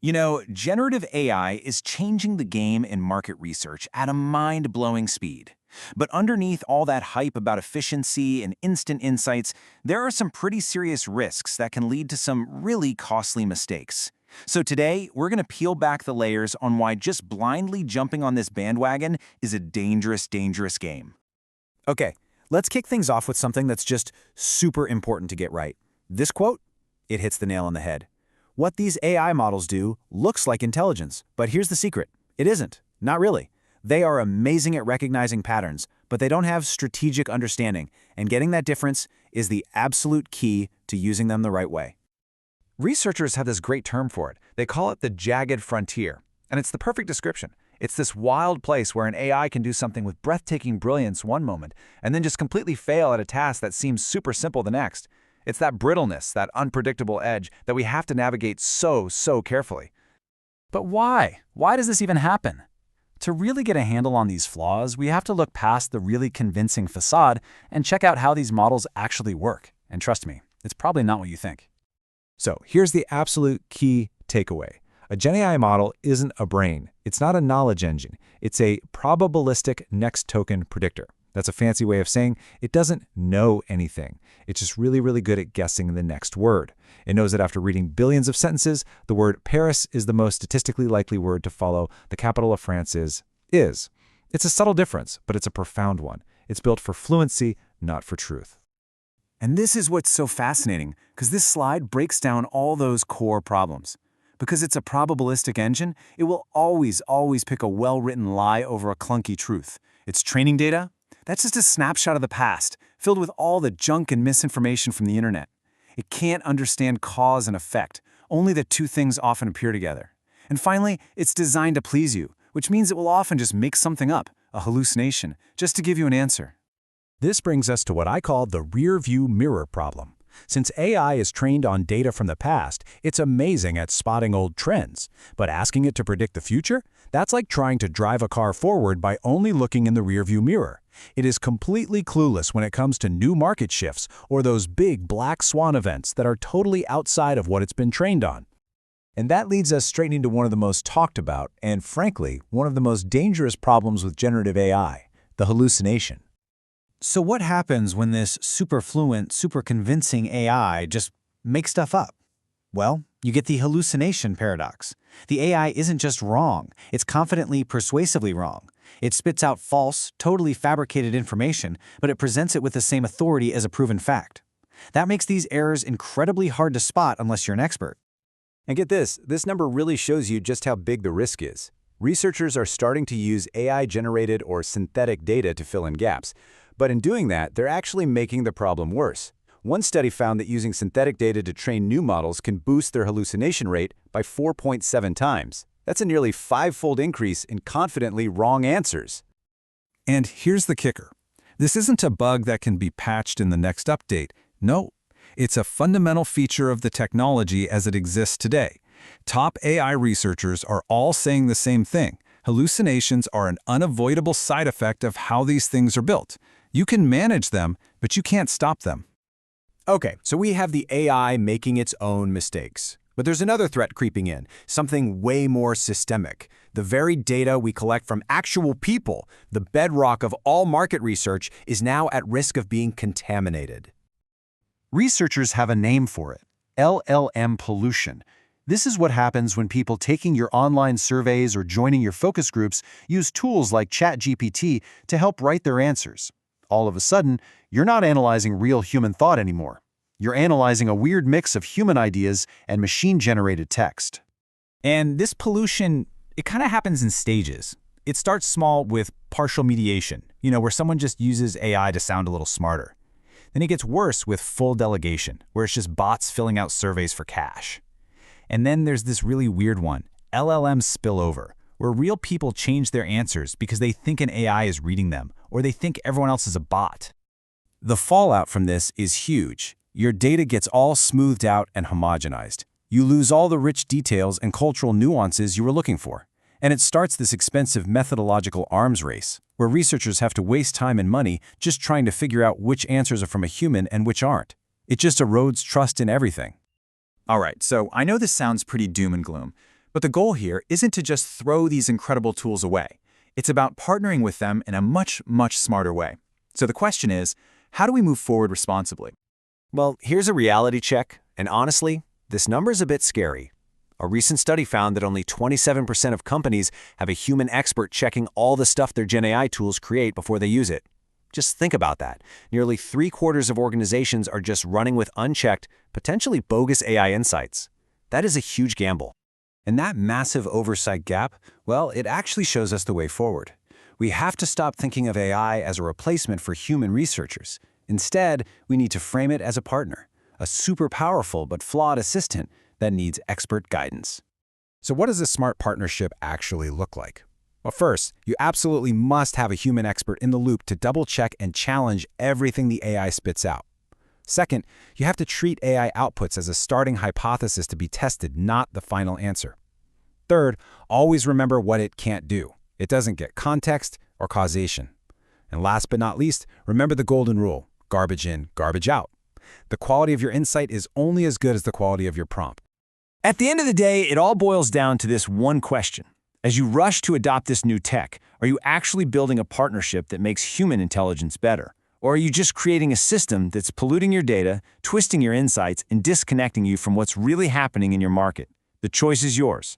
Generative AI is changing the game in market research at a mind-blowing speed. But underneath all that hype about efficiency and instant insights, there are some pretty serious risks that can lead to some really costly mistakes. So today, we're going to peel back the layers on why just blindly jumping on this bandwagon is a dangerous, dangerous game. Okay, let's kick things off with something that's just super important to get right. This quote, it hits the nail on the head. What these AI models do looks like intelligence, but here's the secret. It isn't. Not really. They are amazing at recognizing patterns, but they don't have strategic understanding, and getting that difference is the absolute key to using them the right way. Researchers have this great term for it. They call it the jagged frontier, and it's the perfect description. It's this wild place where an AI can do something with breathtaking brilliance one moment and then just completely fail at a task that seems super simple the next. It's that brittleness, that unpredictable edge that we have to navigate so carefully. But why? Why does this even happen? To really get a handle on these flaws, we have to look past the really convincing facade and check out how these models actually work. And trust me, it's probably not what you think. So here's the absolute key takeaway. A GenAI model isn't a brain. It's not a knowledge engine. It's a probabilistic next token predictor. That's a fancy way of saying it doesn't know anything. It's just really good at guessing the next word. It knows that after reading billions of sentences, the word Paris is the most statistically likely word to follow the capital of France is. It's a subtle difference, but it's a profound one. It's built for fluency, not for truth. And this is what's so fascinating, because this slide breaks down all those core problems. Because it's a probabilistic engine, it will always pick a well-written lie over a clunky truth. Its training data? That's just a snapshot of the past, filled with all the junk and misinformation from the internet. It can't understand cause and effect, only that two things often appear together. And finally, it's designed to please you, which means it will often just make something up, a hallucination, just to give you an answer. This brings us to what I call the rear-view mirror problem. Since AI is trained on data from the past, it's amazing at spotting old trends. But asking it to predict the future? That's like trying to drive a car forward by only looking in the rearview mirror. It is completely clueless when it comes to new market shifts or those big black swan events that are totally outside of what it's been trained on. And that leads us straight into one of the most talked about and, frankly, one of the most dangerous problems with generative AI, the hallucination. So what happens when this super fluent, super convincing AI just makes stuff up? Well, you get the hallucination paradox. The AI isn't just wrong, it's confidently, persuasively wrong. It spits out false, totally fabricated information, but it presents it with the same authority as a proven fact. That makes these errors incredibly hard to spot unless you're an expert. And get this number really shows you just how big the risk is. Researchers are starting to use AI-generated or synthetic data to fill in gaps. But in doing that, they're actually making the problem worse. One study found that using synthetic data to train new models can boost their hallucination rate by 4.7 times. That's a nearly 5-fold increase in confidently wrong answers. And here's the kicker. This isn't a bug that can be patched in the next update. No, it's a fundamental feature of the technology as it exists today. Top AI researchers are all saying the same thing. Hallucinations are an unavoidable side effect of how these things are built. You can manage them, but you can't stop them. Okay, so we have the AI making its own mistakes. But there's another threat creeping in, something way more systemic. The very data we collect from actual people, the bedrock of all market research, is now at risk of being contaminated. Researchers have a name for it: LLM pollution. This is what happens when people taking your online surveys or joining your focus groups use tools like ChatGPT to help write their answers. All of a sudden, you're not analyzing real human thought anymore. You're analyzing a weird mix of human ideas and machine-generated text. And this pollution, it kind of happens in stages. It starts small with partial mediation, where someone just uses AI to sound a little smarter. Then it gets worse with full delegation, where it's just bots filling out surveys for cash. And then there's this really weird one, LLM spillover, where real people change their answers because they think an AI is reading them, or they think everyone else is a bot. The fallout from this is huge. Your data gets all smoothed out and homogenized. You lose all the rich details and cultural nuances you were looking for. And it starts this expensive methodological arms race, where researchers have to waste time and money just trying to figure out which answers are from a human and which aren't. It just erodes trust in everything. All right, so I know this sounds pretty doom and gloom, But the goal here isn't to just throw these incredible tools away. It's about partnering with them in a much, much smarter way. So the question is, how do we move forward responsibly? Well, here's a reality check, and honestly, this number's a bit scary. A recent study found that only 27% of companies have a human expert checking all the stuff their GenAI tools create before they use it. Just think about that. Nearly 3/4 of organizations are just running with unchecked, potentially bogus AI insights. That is a huge gamble. And that massive oversight gap, well, it actually shows us the way forward. We have to stop thinking of AI as a replacement for human researchers. Instead, we need to frame it as a partner, a super powerful but flawed assistant that needs expert guidance. So what does a smart partnership actually look like? Well, first, you absolutely must have a human expert in the loop to double-check and challenge everything the AI spits out. Second, you have to treat AI outputs as a starting hypothesis to be tested, not the final answer. Third, always remember what it can't do. It doesn't get context or causation. And last but not least, remember the golden rule: garbage in, garbage out. The quality of your insight is only as good as the quality of your prompt. At the end of the day, it all boils down to this one question. As you rush to adopt this new tech, are you actually building a partnership that makes human intelligence better? Or are you just creating a system that's polluting your data, twisting your insights, and disconnecting you from what's really happening in your market? The choice is yours.